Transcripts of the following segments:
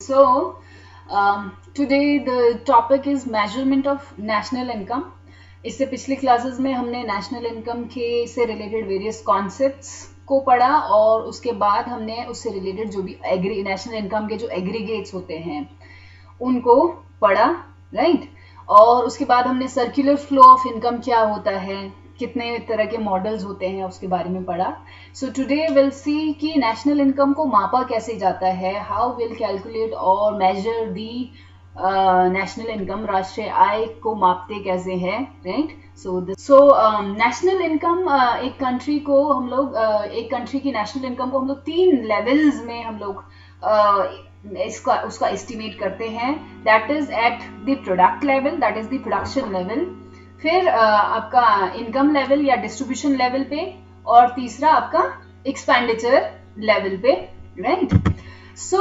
So, today the topic is measurement of national income. इससे पिछली classes में हमने नेशनल इनकम के से रिलेटेड वेरियस कॉन्सेप्ट्स को पढ़ा और उसके बाद हमने उससे रिलेटेड जो भी नेशनल इनकम के जो एग्रीगेट्स होते हैं उनको पढ़ा, राइट। और उसके बाद हमने सर्कुलर फ्लो ऑफ इनकम क्या होता है, कितने तरह के मॉडल्स होते हैं, उसके बारे में पढ़ा। सो टुडे विल सी कि नेशनल इनकम को मापा कैसे जाता है, हाउ विल कैलकुलेट और मेजर दी नेशनल इनकम, राष्ट्रीय आय को मापते कैसे हैं, राइट। सो नेशनल इनकम एक कंट्री को हम लोग एक कंट्री की नेशनल इनकम को हम लोग 3 लेवल्स में हम लोग उसका एस्टिमेट करते हैं। That is at the product level, that is the production level, फिर आपका इनकम लेवल या डिस्ट्रीब्यूशन लेवल पे, और तीसरा आपका एक्सपेंडिचर लेवल पे, राइट। सो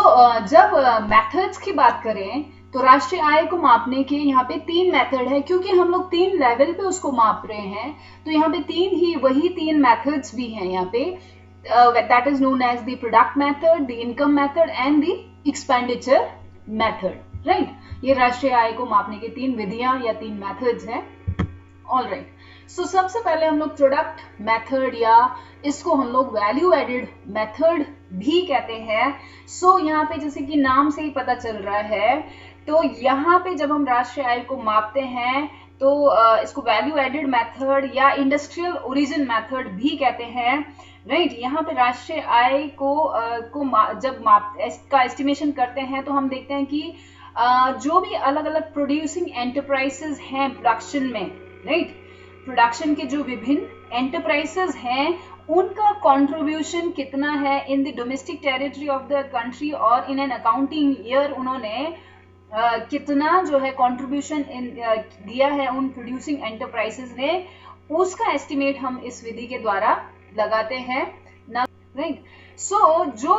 जब मेथड्स की बात करें तो राष्ट्रीय आय को मापने के यहाँ पे 3 मेथड है, क्योंकि हम लोग 3 लेवल पे उसको माप रहे हैं तो यहाँ पे वही 3 मेथड्स भी हैं यहाँ पे। That is known as the product method, the income method and the expenditure method, right. ये राष्ट्रीय आय को मापने के 3 विधियां या 3 मेथड्स हैं। ऑल राइट, सो सबसे पहले हम लोग प्रोडक्ट मेथड या इसको हम लोग वैल्यू एडेड मेथड भी कहते हैं। सो यहाँ पे जैसे कि नाम से ही पता चल रहा है, तो यहाँ पे जब हम राष्ट्रीय आय को मापते हैं तो इसको वैल्यू एडेड मेथड या इंडस्ट्रियल ओरिजिन मेथड भी कहते हैं, राइट। यहाँ पे राष्ट्रीय आय जब इसका एस्टिमेशन करते हैं तो हम देखते हैं कि जो भी अलग अलग प्रोड्यूसिंग एंटरप्राइजेस हैं प्रोडक्शन में, राइट, प्रोडक्शन के जो विभिन्न एंटरप्राइजेस हैं उनका कंट्रीब्यूशन कितना है in the domestic territory of the country, और इन एन अकाउंटिंग ईयर उन्होंने कितना जो है कंट्रीब्यूशन दिया है उन प्रोड्यूसिंग एंटरप्राइजेस ने, उसका एस्टिमेट हम इस विधि के द्वारा लगाते हैं, राइट। सो जो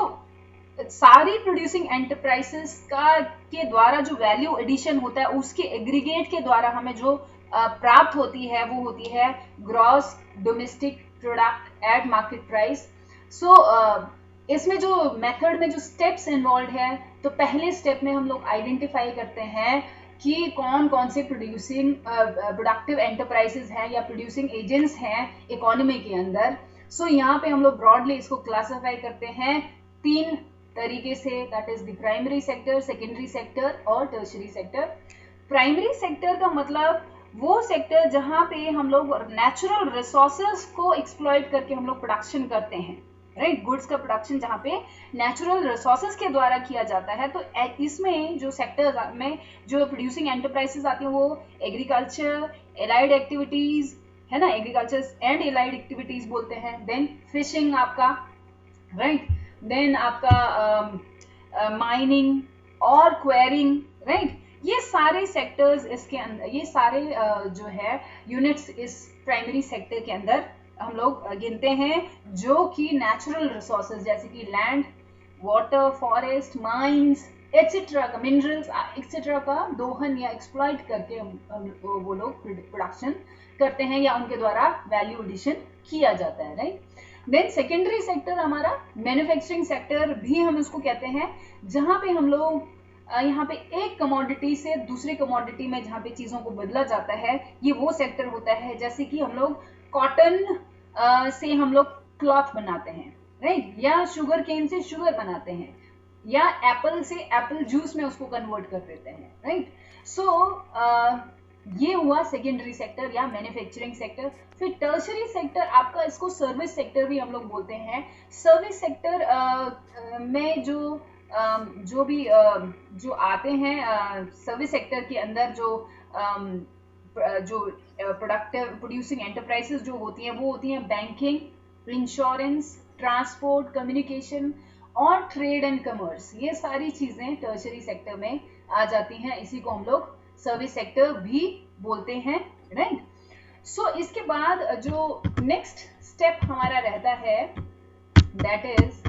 सारी प्रोड्यूसिंग एंटरप्राइजेस के द्वारा जो वैल्यू एडिशन होता है उसके एग्रीगेट के द्वारा हमें जो प्राप्त होती है वो होती है gross domestic product at market price. So इसमें जो मेथड में जो स्टेप्स इन्वॉल्व है, तो पहले स्टेप में हम लोग आइडेंटिफाई करते हैं कि कौन कौन से प्रोडक्टिव एंटरप्राइजेस हैं या प्रोड्यूसिंग एजेंट्स हैं इकोनॉमी के अंदर। सो यहाँ पे हम लोग ब्रॉडली इसको क्लासिफाई करते हैं 3 तरीके से, that is the primary sector, secondary sector और टर्शरी सेक्टर। प्राइमरी सेक्टर का मतलब वो सेक्टर जहां पे हम लोग नेचुरल रिसोर्सेज को एक्सप्लॉइट करके हम लोग प्रोडक्शन करते हैं, राइट। गुड्स का प्रोडक्शन जहां पे नेचुरल रिसोर्सेज के द्वारा किया जाता है, तो इसमें जो सेक्टर्स में जो प्रोड्यूसिंग एंटरप्राइजेस आती हैं वो एग्रीकल्चर, एलाइड एक्टिविटीज है ना, एग्रीकल्चर एंड एलाइड एक्टिविटीज बोलते हैं, देन फिशिंग आपका, राइट, देन आपका माइनिंग और क्वेरिंग, राइट। ये सारे सेक्टर्स इसके अंदर, ये सारे जो है यूनिट्स इस प्राइमरी सेक्टर के अंदर हम लोग गिनते हैं, जो कि नेचुरल रिसोर्सेज जैसे कि land, water, forest, mines etcetera का, मिनरल्स एक्सेट्रा का दोहन या एक्सप्लॉइट करके वो लोग प्रोडक्शन करते हैं या उनके द्वारा वैल्यू एडिशन किया जाता है, राइट। देन सेकेंडरी सेक्टर हमारा मैन्युफैक्चरिंग सेक्टर भी हम उसको कहते हैं, जहां पे हम लोग यहाँ पे एक कमोडिटी से दूसरे कमोडिटी में जहाँ पे चीजों को बदला जाता है, ये वो सेक्टर होता है। जैसे कि हम लोग कॉटन से हम लोग क्लॉथ बनाते हैं, राइट, या शुगर केन से शुगर बनाते हैं, या एप्पल से एप्पल जूस में उसको कन्वर्ट कर देते हैं, राइट। सो ये हुआ सेकेंडरी सेक्टर या मैन्युफैक्चरिंग सेक्टर। फिर टर्शरी सेक्टर आपका, इसको सर्विस सेक्टर भी हम लोग बोलते हैं। सर्विस सेक्टर में जो भी जो आते हैं सर्विस सेक्टर के अंदर, जो प्रोड्यूसिंग एंटरप्राइजेस जो होती हैं वो होती हैं बैंकिंग, इंश्योरेंस, ट्रांसपोर्ट, कम्युनिकेशन और ट्रेड एंड कमर्स। ये सारी चीजें टर्शरी सेक्टर में आ जाती हैं, इसी को हम लोग सर्विस सेक्टर भी बोलते हैं, राइट। सो इसके बाद जो नेक्स्ट स्टेप हमारा रहता है, दैट इज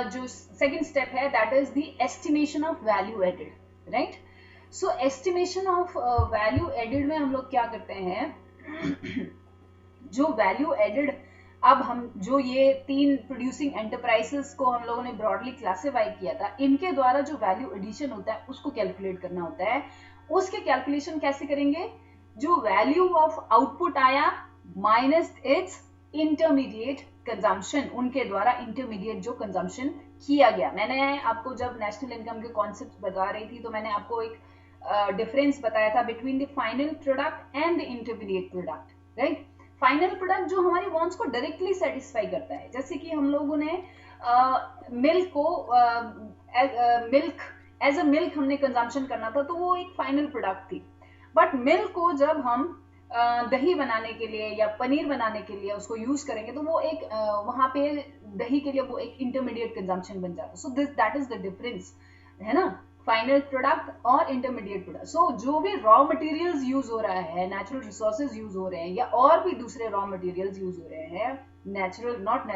जो सेकेंड स्टेप है, that is the estimation of value added, right. So estimation of value added में हम लोग क्या करते हैं, जो वैल्यू एडेड अब हम जो ये 3 प्रोड्यूसिंग एंटरप्राइजेस को हम लोगों ने ब्रॉडली क्लासिफाई किया था, इनके द्वारा जो वैल्यू एडिशन होता है उसको कैलकुलेट करना होता है। उसके कैलकुलेशन कैसे करेंगे? जो वैल्यू ऑफ आउटपुट आया माइनस इट्स इंटरमीडिएट कंजम्पशन, उनके द्वारा इंटरमीडिएट जो कंजम्पशन किया गया। मैंने आपको जब नेशनल इनकम के कॉन्सेप्ट बता रही थी तो मैंने आपको एक डिफरेंस बताया था between the final product and the intermediate product, right. Final product जो हमारी वांट्स को डायरेक्टली सेटिस्फाई करता है, जैसे कि हम लोगों ने मिल्क को मिल्क एज अ मिल्क हमने कंजम्पशन करना था, तो वो एक फाइनल प्रोडक्ट थी। बट मिल्क को जब हम दही बनाने के लिए या पनीर बनाने के लिए उसको यूज करेंगे तो वो एक वहां पे दही के लिए वो एक इंटरमीडिएट कंजम्पशन बन जाता है। So this that is the difference, है ना, फाइनल प्रोडक्ट और इंटरमीडिएट प्रोडक्ट। सो जो भी रॉ मटेरियल्स यूज हो रहा है, नेचुरल रिसोर्सेज यूज हो रहे हैं या और भी दूसरे रॉ मटेरियल्स यूज हो रहे हैं, नेचुरल नॉट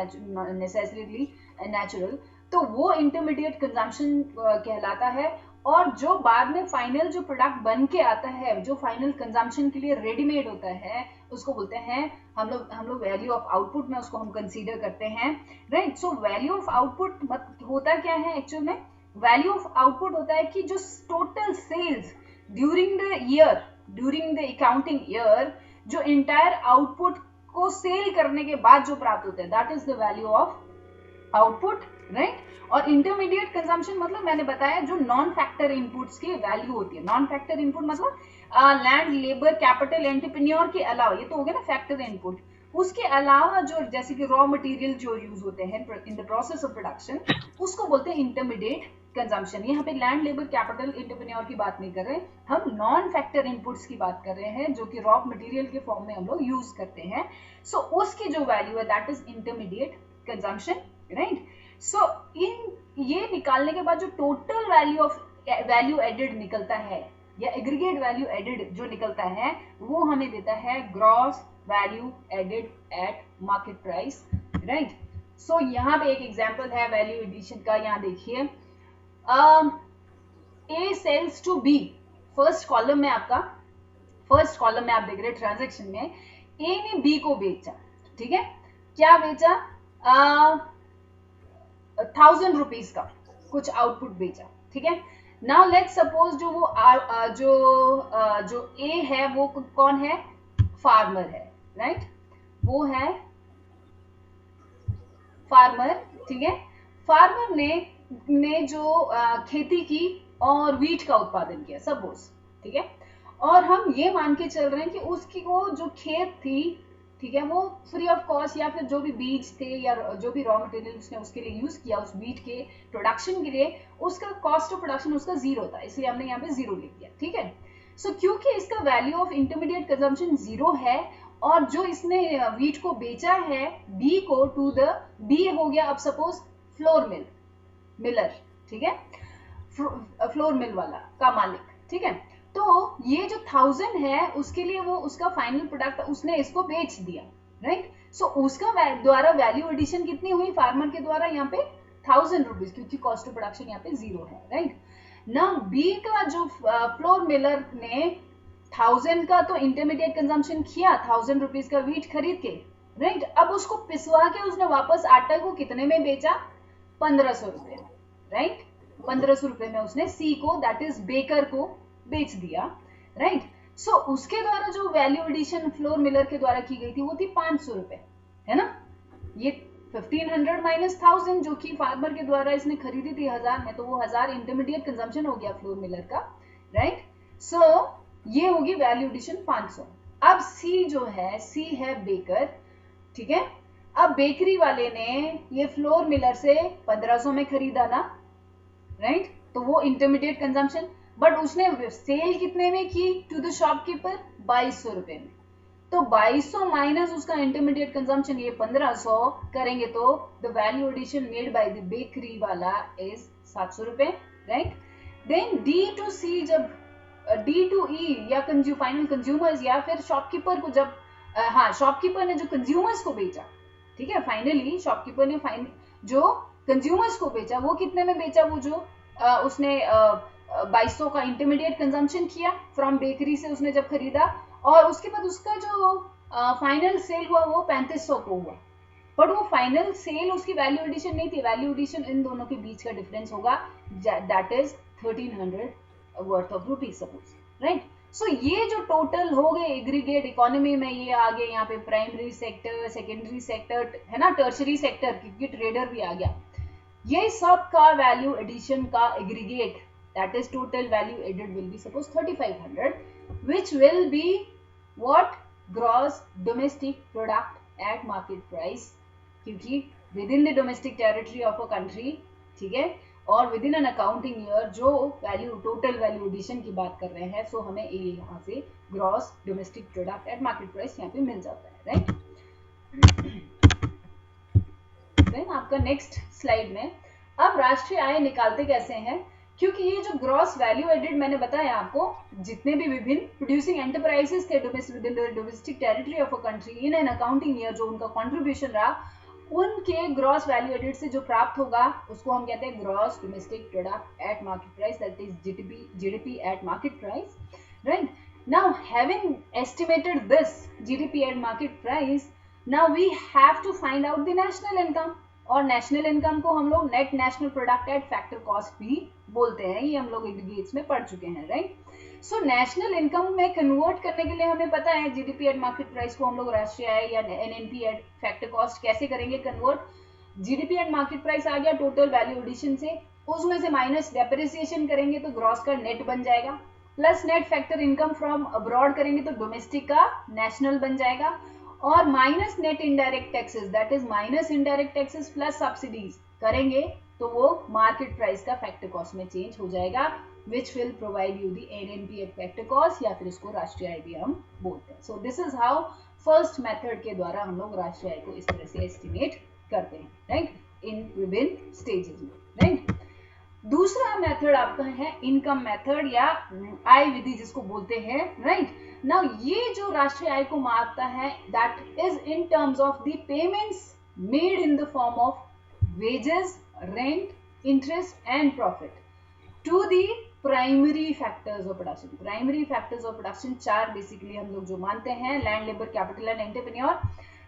नेसेसरीली नेचुरल, तो वो इंटरमीडिएट कंजम्पशन कहलाता है। और जो बाद में फाइनल जो प्रोडक्ट बन के आता है, जो फाइनल कंजम्पशन के लिए रेडीमेड होता है, उसको बोलते हैं हम लोग वैल्यू ऑफ आउटपुट में उसको हम कंसीडर करते हैं, right. So value of output होता क्या है एक्चुअल में? वैल्यू ऑफ आउटपुट होता है कि जो total sales during the year, during the accounting year, जो एंटायर आउटपुट को सेल करने के बाद जो प्राप्त होता है, that is the value of output, right. और इंटरमीडिएट कंजम्पशन मतलब मैंने बताया जो नॉन फैक्टर इनपुट्स की वैल्यू होती है। नॉन फैक्टर इनपुट मतलब लैंड, लेबर, कैपिटल, एंटरप्रेन्योर के अलावा, ये तो हो गया ना फैक्टर इनपुट, उसके अलावा जो जैसे कि रॉ मटेरियल जो यूज होते हैं in the process of production, उसको बोलते हैं इंटरमीडिएट कंजम्पशन। यहाँ पे लैंड, लेबर, कैपिटल, एंटरप्रेन्योर की बात नहीं कर रहे, हम नॉन फैक्टर इनपुट्स की बात कर रहे हैं जो कि रॉ मटेरियल के फॉर्म में हम लोग यूज करते हैं। सो उसकी जो वैल्यू है that is intermediate consumption, right. So इन ये निकालने के बाद जो टोटल वैल्यू एडेड निकलता है या एग्रीगेट वैल्यू एडेड जो निकलता है, वो हमें देता है gross value added at market price, right. So यहाँ पे एक एग्जांपल है वैल्यू एडिशन का, यहाँ देखिए A sales to B, first column में आप देख रहे हैं ट्रांजेक्शन में ए ने बी को बेचा, ठीक है, क्या बेचा? 1000 रुपीज का कुछ आउटपुट बेचा, ठीक है। नाउ लेट्स सपोज जो वो जो ए है वो कौन है? फार्मर है, राइट, वो है फार्मर, ठीक है। फार्मर ने जो खेती की और वीट का उत्पादन किया सपोज, ठीक है, और हम ये मान के चल रहे हैं कि उसकी वो जो खेत थी, ठीक है, वो फ्री ऑफ कॉस्ट या फिर जो भी बीज थे या जो भी रॉ मटेरियल उसने उसके लिए यूज किया उस वीट के प्रोडक्शन के लिए, उसका कॉस्ट ऑफ प्रोडक्शन उसका जीरो था, इसलिए हमने यहाँ पे जीरो लिख दिया, ठीक है। सो क्योंकि इसका value of intermediate consumption zero है और जो इसने वीट को बेचा है बी को टू द बी हो गया अब सपोज फ्लोर मिलर, ठीक है, फ्लोर मिल वाला का मालिक, ठीक है। तो ये जो 1000 है उसके लिए वो उसका फाइनल प्रोडक्ट उसने इसको बेच दिया, राइट। सो उसका द्वारा वैल्यू एडिशन कितनी हुई फार्मर के द्वारा? यहाँ पे 1000 रुपीज, क्योंकि कॉस्ट ऑफ प्रोडक्शन यहाँ पे जीरो है, राइट। ना बी का जो फ्लोर मिलर ने 1000 का तो इंटरमीडिएट कंजम्पशन किया 1000 रुपीज का वीट खरीद के, राइट। अब उसको पिसवा के उसने वापस आटा को कितने में बेचा? 1500 रुपए, राइट। 1500 रुपए में उसने सी को दैट इज बेकर को बेच दिया, राइट। सो उसके द्वारा जो वैल्यू एडिशन फ्लोर मिलर के द्वारा की गई थी वो थी 500 रुपए, है ना। ये 1500 माइनस 1000 जो कि फार्मर के द्वारा इसने खरीदी थी 1000 में, तो वो 1000 इंटरमीडिएट कंजम्पशन हो गया फ्लोर मिलर का, राइट। सो ये होगी वैल्यू एडिशन 500। अब सी जो है, सी है बेकर, ठीक है। अब बेकरी वाले ने ये फ्लोर मिलर से 1500 में खरीदा ना, राइट, तो वो इंटरमीडिएट कंजम्पशन, बट उसने सेल कितने में की टू द शॉपकीपर? 2200 रुपए में। तो 2200 माइनस उसका इंटरमीडिएट कंजम्पशन ये 1500 करेंगे तो the value addition made by the bakery वाला इज 700 रुपए, right. Then D to C, जब डी टू ई या फाइनल कंज्यूमर्स या फिर शॉपकीपर को जब शॉपकीपर ने जो कंज्यूमर्स को बेचा, ठीक है, फाइनली शॉपकीपर ने जो कंज्यूमर्स को बेचा वो कितने में बेचा? वो जो उसने 2200 का इंटरमीडिएट कंजम्पशन किया फ्रॉम बेकरी से उसने जब खरीदा, और उसके बाद उसका जो फाइनल सेल हुआ वो 3500 को हुआ, बट वो फाइनल सेल उसकी वैल्यू एडिशन नहीं थी, वैल्यू एडिशन इन दोनों के बीच का डिफरेंस होगा, that is 1300 worth of rupees suppose, right. So ये जो टोटल हो गए एग्रीगेट इकोनॉमी में, ये आ गए यहाँ पे प्राइमरी सेक्टर, सेकेंडरी सेक्टर है ना, टर्शरी सेक्टर, क्योंकि ट्रेडर भी आ गया, ये सब का वैल्यू एडिशन का aggregate, that is total value added will be suppose 3500, which will be what, gross domestic product at market price, क्योंकि within the domestic territory of a country, ठीक है, और within an accounting year जो value total value addition की बात कर रहे हैं, सो हमें ये यहाँ से gross domestic product at market price यहाँ पे मिल जाता है, राइट। देन आपका नेक्स्ट स्लाइड में अब राष्ट्रीय आय निकालते कैसे हैं, क्योंकि ये जो ग्रॉस वैल्यू एडेड मैंने बताया आपको, जितने भी विभिन्न प्रोड्यूसिंग एंटरप्राइजेस थे domestic territory of a country in an accounting year, जो उनका कंट्रीब्यूशन रहा, उनके ग्रॉस वैल्यू एडेड से जो प्राप्त होगा उसको हम कहते हैं gross domestic product at market price, that is GDP at market price, right. Now having estimated this GDP at market price, now we have to find out the national income, और national income को हम लोग net national product at factor cost भी बोलते हैं, ये हम लोग एग्रीगेट्स में पढ़ चुके हैं, राइट। सो नेशनल इनकम में कन्वर्ट करने के लिए हमें पता है जीडीपी एट मार्केट प्राइस को हम लोग राष्ट्रीय आय या एनएनपी एट फैक्टर कॉस्ट कैसे करेंगे convert. GDP at market price आ गया टोटल वैल्यू एडिशन से, उसमें से माइनस डेप्रिसिएशन करेंगे तो ग्रॉस का नेट बन जाएगा, plus net factor income from abroad करेंगे तो डोमेस्टिक का नेशनल बन जाएगा, और minus net indirect taxes, that is minus indirect taxes plus subsidies करेंगे तो वो मार्केट प्राइस का फैक्टर कॉस्ट में चेंज हो जाएगा, which will provide you the NNP eight factor cost, या फिर इसको राष्ट्रीय आय भी हम बोलते हैं। So this is how first method के द्वारा हम लोग राष्ट्रीय आय को इस तरह से एस्टिमेट करते हैं, राइट, इन विभिन्न स्टेजेस में, राइट। दूसरा मेथड आपका है इनकम मेथड या आय विधि जिसको बोलते हैं, राइट। नाउ ये जो राष्ट्रीय आय को मापता है, that is in terms of the payments made in the form of wages, rent, interest and profit to the primary factors of production. Primary factors of production चार बेसिकली हम लोग जो मानते हैं, land, labour, capital and entrepreneur.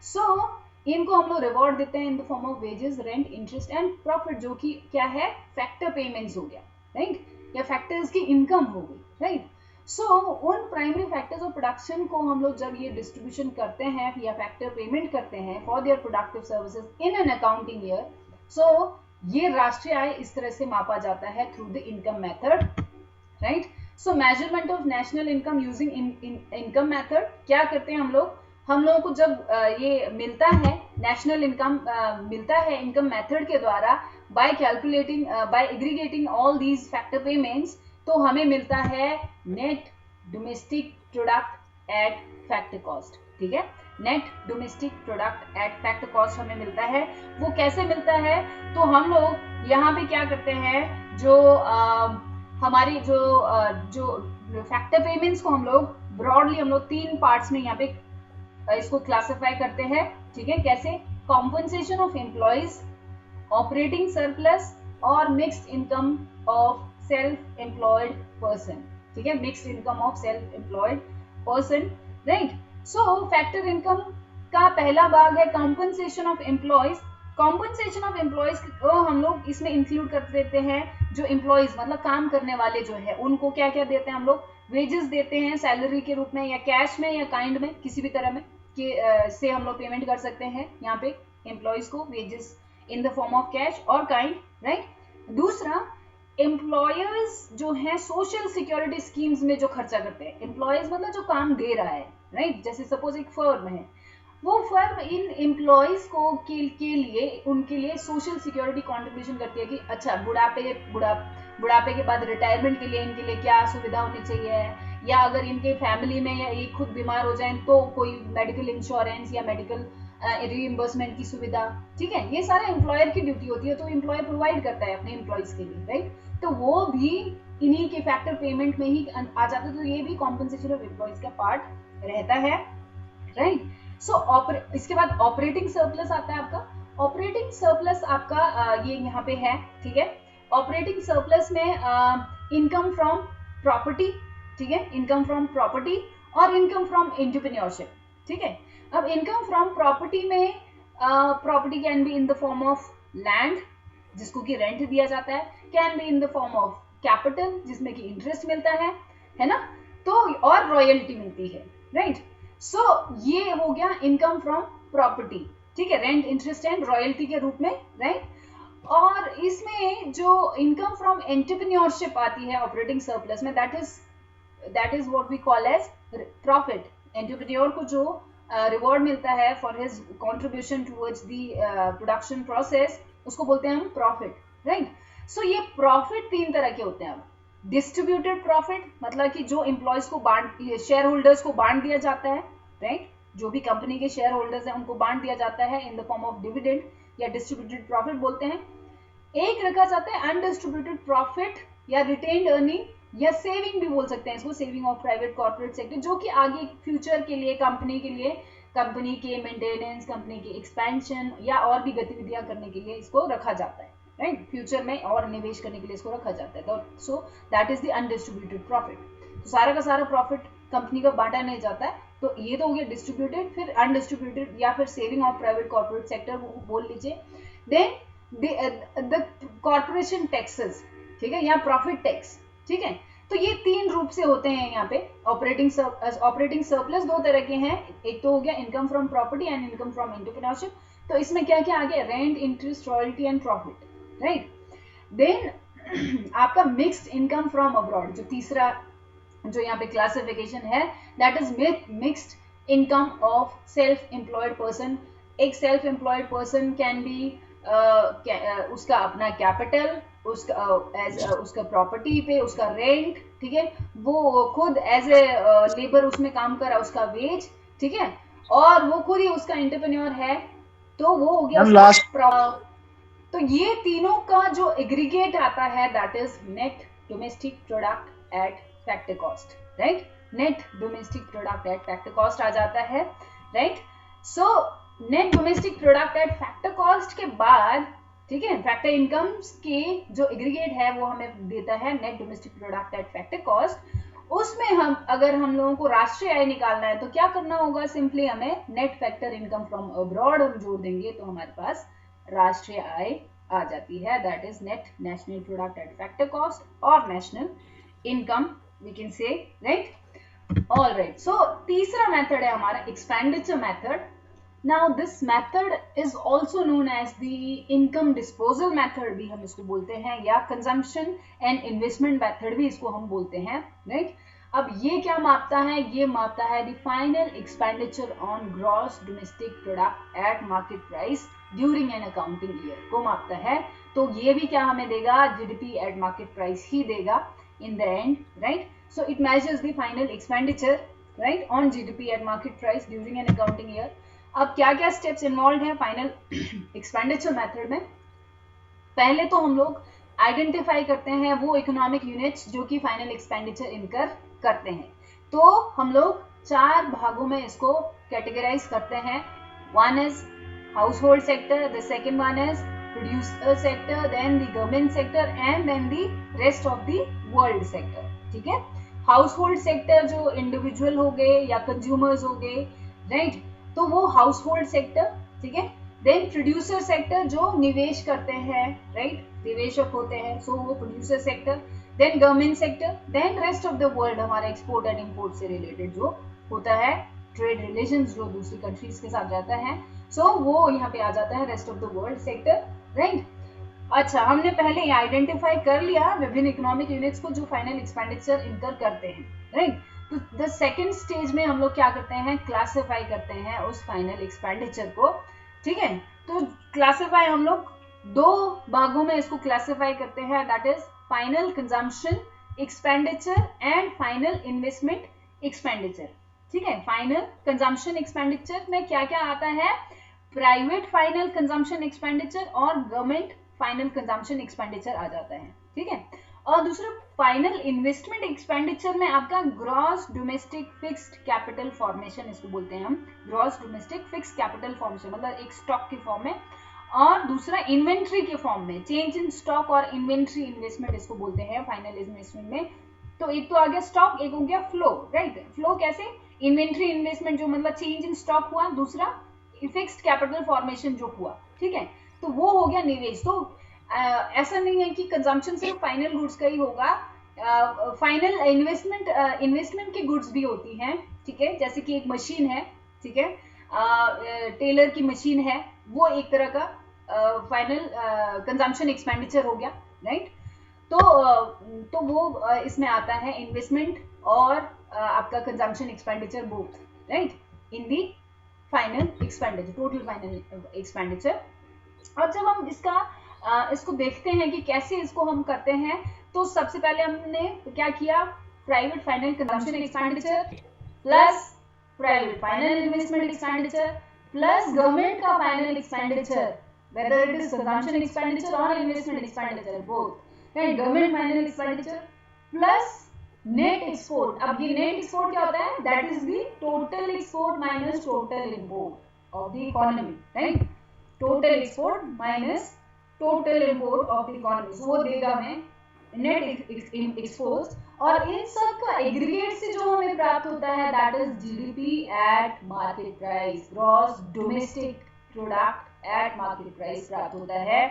So इनको हम लोग reward देते हैं in the form of wages, rent, interest and profit, जो कि क्या है, फैक्टर पेमेंट्स हो गया, राइट, या फैक्टर्स की इनकम हो गई, राइट। सो उन प्राइमरी फैक्टर्स ऑफ प्रोडक्शन को हम लोग जब ये डिस्ट्रीब्यूशन करते हैं या फैक्टर पेमेंट करते हैं for their productive services in an accounting year, so ये राष्ट्रीय आय इस तरह से मापा जाता है through the income method, right. So measurement of national income using income method, क्या करते हैं हम लोगों को जब ये मिलता है नेशनल इनकम मिलता है इनकम मेथड के द्वारा, by calculating by aggregating all these factor payments, तो हमें मिलता है net domestic product at factor cost, ठीक है, net domestic product at factor cost हमें मिलता है। वो कैसे मिलता है, तो हम लोग यहाँ पे क्या करते हैं, जो हमारी जो फैक्टर पेमेंट्स को हम लोग ब्रॉडली हम लोग तीन पार्ट्स में यहाँ पे इसको क्लासिफाई करते हैं, ठीक है, कैसे, compensation of employees, operating surplus और mixed income of self employed person, ठीक है, mixed income of self employed person, right. So factor income का पहला भाग है compensation of employees. Compensation of employees को हम लोग इसमें इंक्लूड कर देते हैं, जो एम्प्लॉइज मतलब काम करने वाले जो है उनको क्या क्या देते हैं हम लोग, वेजेस देते हैं सैलरी के रूप में या कैश में या काइंड में, किसी भी तरह में से हम लोग पेमेंट कर सकते हैं यहाँ पे एम्प्लॉइज को, wages in the form of cash और काइंड, राइट। दूसरा, एम्प्लॉयर्स जो है सोशल सिक्योरिटी स्कीम्स में जो खर्चा करते हैं, एम्प्लॉयर्स मतलब जो काम दे रहा है, राइट। जैसे सपोज एक फर्म है, वो फर्म इन एम्प्लॉयज को के लिए उनके लिए सोशल सिक्योरिटी कंट्रीब्यूशन करती है कि अच्छा बुढ़ापे के बाद रिटायरमेंट के लिए इनके लिए क्या सुविधा होनी चाहिए, या अगर इनके फैमिली में या ये खुद बीमार हो जाए तो कोई मेडिकल इंश्योरेंस या मेडिकल रीइंबर्समेंट की सुविधा, ठीक है, ये सारा एम्प्लॉयर की ड्यूटी होती है, तो एम्प्लॉयर प्रोवाइड करता है अपने एम्प्लॉयज के लिए, राइट। तो वो भी इन्हीं के फैक्टर पेमेंट में ही आ जाता है, तो ये भी कॉम्पनसेशन ऑफ एम्प्लॉयज का पार्ट रहता है, राइट। सो इसके बाद ऑपरेटिंग सरप्लस आता है आपका। ऑपरेटिंग सरप्लस आपका ये यहाँ पे है, ठीक है। ऑपरेटिंग सरप्लस में इनकम फ्रॉम प्रॉपर्टी, ठीक है, इनकम फ्रॉम प्रॉपर्टी और इनकम फ्रॉम एंटरप्रेन्योरशिप, ठीक है। अब इनकम फ्रॉम प्रॉपर्टी में property can be in the form of land जिसको कि रेंट दिया जाता है, can be in the form of capital जिसमें कि इंटरेस्ट मिलता है ना, तो और रॉयल्टी मिलती है, राइट। सो ये हो गया इनकम फ्रॉम प्रॉपर्टी, ठीक है, रेंट, इंटरेस्ट एंड रॉयल्टी के रूप में, राइट। और इसमें जो इनकम फ्रॉम एंटरप्रेन्योरशिप आती है ऑपरेटिंग सरप्लस में, that is what we call as profit. Entrepreneur को जो रिवॉर्ड मिलता है for his contribution towards the production process, उसको बोलते हैं हम प्रॉफिट, राइट। सो ये प्रॉफिट तीन तरह के होते हैं। डिस्ट्रीब्यूटेड प्रॉफिट मतलब कि जो एम्प्लॉयज को शेयर होल्डर्स को बांट दिया जाता है, राइट, जो भी कंपनी के शेयर होल्डर्स हैं उनको बांट दिया जाता है इन द फॉर्म ऑफ डिविडेंड या डिस्ट्रीब्यूटेड प्रॉफिट बोलते हैं। एक रखा जाता है अनडिस्ट्रीब्यूटेड प्रॉफिट या रिटेन्ड अर्निंग या सेविंग भी बोल सकते हैं इसको, saving of private corporate sector, जो कि आगे फ्यूचर के लिए कंपनी के मेंटेनेंस, कंपनी की एक्सपेंशन या और भी गतिविधियां करने के लिए इसको रखा जाता है, राइट, फ्यूचर में और निवेश करने के लिए इसको रखा जाता है। So that is the undistributed profit. तो सारा का सारा प्रॉफिट कंपनी का बांटा नहीं जाता है, तो ये तो हो गया डिस्ट्रीब्यूटेड। फिर अनडिस्ट्रीब्यूटेड या फिर saving of private corporate sector बोल लीजिए। देन द कॉर्पोरेशन टैक्सेस, ठीक है, या प्रॉफिट टैक्स, ठीक है। तो ये तीन रूप से होते हैं यहाँ पे। ऑपरेटिंग सरप्लस दो तरह के हैं, एक तो हो गया income from property and income from entrepreneurship. तो इसमें क्या क्या आ गया, rent, interest, royalty and profit, right. Then आपका मिक्स्ड इनकम फ्रॉम अब्रॉड, जो तीसरा जो यहाँ पे क्लासिफिकेशन है, that is mixed income of self employed person. एक self employed person can be उसका अपना कैपिटल, उसका प्रॉपर्टी पे उसका रेंट, ठीक है, वो खुद एज ए लेबर उसमें काम कर रहा है, उसका वेज, ठीक है, और वो खुद ही उसका एंटरप्रेन्योर है, तो वो हो गया उसका। तो ये तीनों का जो एग्रीगेट आता है that is net domestic product at factor cost, right. Net domestic product at factor cost आ जाता है, right. So net domestic product at factor cost के बाद, ठीक है, फैक्टर इनकम्स के जो एग्रीगेट है वो हमें देता है net domestic product at factor cost. उसमें अगर हम लोगों को राष्ट्रीय आय निकालना है तो क्या करना होगा, सिंपली हमें net factor income from abroad हम जोड़ देंगे तो हमारे पास राष्ट्रीय आय आ जाती है, that is net national product at factor cost और national income we can say, right. All right, so तीसरा मेथड है हमारा expenditure method. Now this method is also known as the income disposal method भी हम इसको बोलते हैं, या consumption and investment method भी इसको हम बोलते हैं, right? अब ये क्या मापता है, ये मापता है the final expenditure on gross domestic product at market price during an accounting year को मापता है। तो ये भी क्या हमें देगा, GDP at market price ही देगा in the end, right? So it measures the final expenditure, right, on GDP at market price during an accounting year। अब क्या क्या स्टेप्स इन्वॉल्व हैं फाइनल एक्सपेंडिचर मेथड में। पहले तो हम लोग आइडेंटिफाई करते हैं वो इकोनॉमिक यूनिट्स जो कि फाइनल एक्सपेंडिचर इनकर करते हैं। तो हम लोग चार भागों में इसको कैटेगराइज करते हैं। One is household sector, the second one is producer sector, then the government sector and then the rest of the world sector, ठीक है। हाउस होल्ड सेक्टर जो इंडिविजुअल हो गए या कंज्यूमर्स हो गए, राइट, तो वो हाउस होल्ड सेक्टर, ठीक है। देन प्रोड्यूसर सेक्टर जो निवेश करते हैं, राइट, निवेशक होते हैं, सो वो producer sector. Then government sector, then rest of the world, हमारा एक्सपोर्ट एंड इंपोर्ट से रिलेटेड जो होता है, ट्रेड रिलेशंस जो दूसरी कंट्रीज के साथ जाता है, सो वो यहाँ पे आ जाता है rest of the world sector, right. अच्छा, हमने पहले आइडेंटिफाई कर लिया विभिन्न इकोनॉमिक यूनिट्स को जो फाइनल एक्सपेंडिचर इनकर करते हैं, राइट। तो द सेकेंड स्टेज में हम लोग क्या करते हैं, क्लासिफाई करते हैं उस फाइनल एक्सपेंडिचर को, ठीक है। तो क्लासिफाई हम लोग दो भागों में इसको क्लासिफाई करते हैं, that is final consumption expenditure and final investment expenditure, ठीक है। फाइनल कंजम्पशन एक्सपेंडिचर में क्या क्या आता है, प्राइवेट फाइनल कंजम्पशन एक्सपेंडिचर और गवर्नमेंट फाइनल कंजम्पशन एक्सपेंडिचर आ जाता है, ठीक है। और दूसरा फाइनल इन्वेस्टमेंट एक्सपेंडिचर में आपका gross domestic fixed capital formation इसको बोलते हैं हम, gross domestic fixed capital formation मतलब एक स्टॉक के फॉर्म में, और दूसरा इन्वेंट्री के फॉर्म में, चेंज इन स्टॉक और इन्वेंट्री इन्वेस्टमेंट इसको बोलते हैं फाइनल इन्वेस्टमेंट में। तो एक तो आ गया स्टॉक, एक हो गया फ्लो, राइट। फ्लो कैसे, इन्वेंट्री इन्वेस्टमेंट जो मतलब चेंज इन स्टॉक हुआ, दूसरा फिक्स्ड कैपिटल फॉर्मेशन जो हुआ, ठीक है, तो वो हो गया निवेश। तो ऐसा नहीं है कि कंजम्पशन सिर्फ फाइनल गुड्स का ही होगा, फाइनल इन्वेस्टमेंट की गुड्स भी होती हैं, ठीक है, जैसे कि एक मशीन है, ठीक है, टेलर की मशीन है, वो एक तरह का फाइनल कंजम्पशन एक्सपेंडिचर हो गया, राइट। तो वो इसमें आता है इन्वेस्टमेंट और आपका consumption expenditure both, right, in the final expenditure, total final expenditure. और जब हम इसको देखते हैं कि कैसे इसको हम करते हैं, तो सबसे पहले हमने क्या किया, private final consumption expenditure plus private final investment expenditure plus government का final expenditure, whether it is consumption expenditure और investment expenditure both, right, government final expenditure plus net export. अब ये नेट एक्सपोर्ट क्या होता है, that is the total export minus total import of the economy, right, total export minus total import of the economy, वो देगा हमें net export. और इन सब का एग्रीगेट से जो हमें प्राप्त होता है, that is GDP at market price, gross domestic product at market price प्राप्त होता है।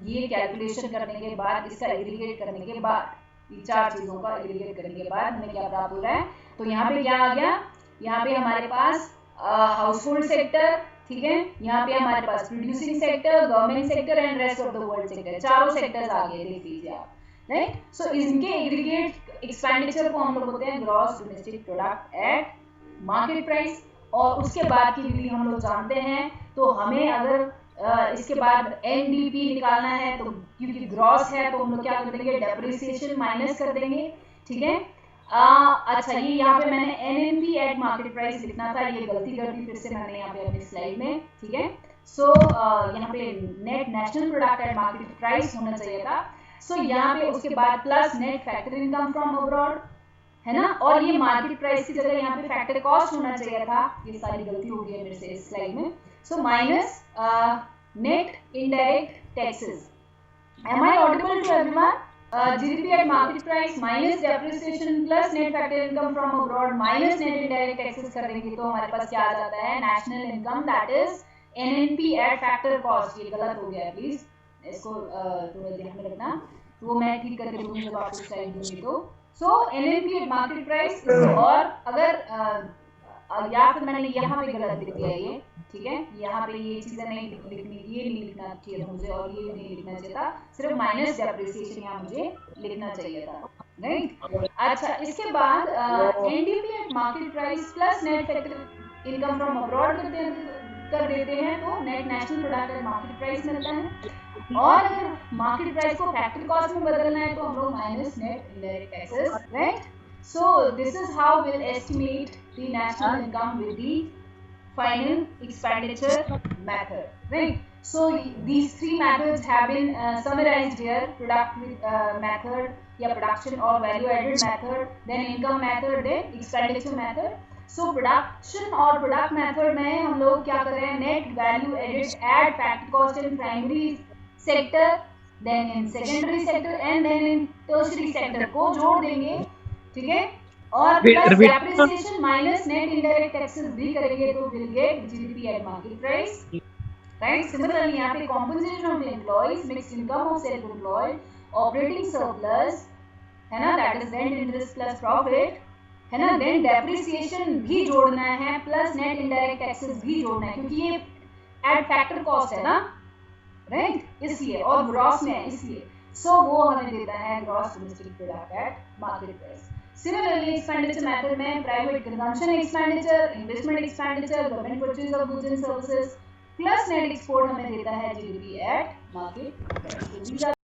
ये कैलकुलेशन करने के बाद, इसका एग्रीगेट करने के बाद, ये चार चीजों का एग्रीगेट करने के बाद हमें क्या प्राप्त हो रहा है, तो यहाँ पे क्या आ गया, यहाँ पे हमारे पास हाउस होल्ड सेक्टर, ठीक है, यहाँ पे हमारे पास producing sector, government sector and rest of the world sector, चारों सेक्टर्स आ गए, देख लीजिए आप, राइट। सो इनके एग्रीगेट एक्सपेंडिचर को हम लोग बोलते हैं gross domestic product at market price. और उसके बाद की विधि हम लोग जानते हैं, तो हमें अगर इसके बाद एनडीपी निकालना है, तो क्योंकि ग्रॉस है तो हम लोग क्या कर देंगे, डेप्रिसिएशन माइनस कर देंगे, ठीक है। अच्छा, ये यहाँ पे मैंने एनएनपी एट मार्केट प्राइस लिखना था, ये गलती कर दी फिर से मैंने यहाँ पे अपनी स्लाइड में, ठीक है। सो यहाँ पे net national product at market price होना चाहिए था। सो यहाँ पे उसके बाद plus net factor income from abroad, है ना, और ये मार्केट प्राइस की जगह यहाँ पे फैक्टर कॉस्ट होना चाहिए था, ये सारी गलती हो गई है मेरे से इस स्लाइड में। So minus net indirect taxes. Am I audible to everyone? GDP at market price minus depreciation plus net factor income from abroad minus net indirect taxes करेंगे तो हमारे पास क्या आ जाता है, national income, that is NNP at factor cost। ये गलत हो गया है, प्लीज इसको थोड़ा ध्यान में रखना, तो वो मैं ठीक करके दूंगी जब आपको स्लाइड दूंगी तो। सो NNP at market price, और अगर या फिर मैंने यहाँ पे गलत लिख दिया ये, ठीक है, यहाँ पे ये चीजें नहीं लिखनी, ये नहीं लिखना चाहिए मुझे, और ये नहीं लिखना चाहिए था, सिर्फ माइनस डेप्रिसिएशन यहाँ मुझे लिखना चाहिए था, राइट। अच्छा, इसके बाद NDP at market price plus net factor income from abroad कर देते हैं, तो net national product at market price मिलता है। और अगर मार्केट प्राइस को फैक्टर कॉस्ट में बदलना है तो हम लोग minus net indirect taxes, right. So this is how we'll estimate the national income with the final expenditure method, right? So these three methods have been summarized here: product method, या production or value added method, then income method, then expenditure method. So production और product method में हम लोग क्या कर रहे हैं, net value added add factor cost in primary sector, then in secondary sector and then in tertiary sector को जोड़ देंगे, ठीक है, और plus depreciation minus net indirect taxes भी करेंगे, तो will get GDP at market price, right. Similarly यहाँ पे compensation of employees, mixed income of self employed, operating surplus, है ना, that is rent interest plus profit, है ना, देन डेप्रिसिएशन भी जोड़ना है प्लस नेट इनडायरेक्ट टैक्सेस भी जोड़ना है, क्योंकि ये एट फैक्टर कॉस्ट है ना, राइट, इसलिए, और ग्रॉस में है इसलिए। सो वो हमें देता है gross domestic product at market price. Similarly, expenditure method में private consumption expenditure, investment expenditure, government purchase of goods and services plus net export हमें देता है GDP at market price।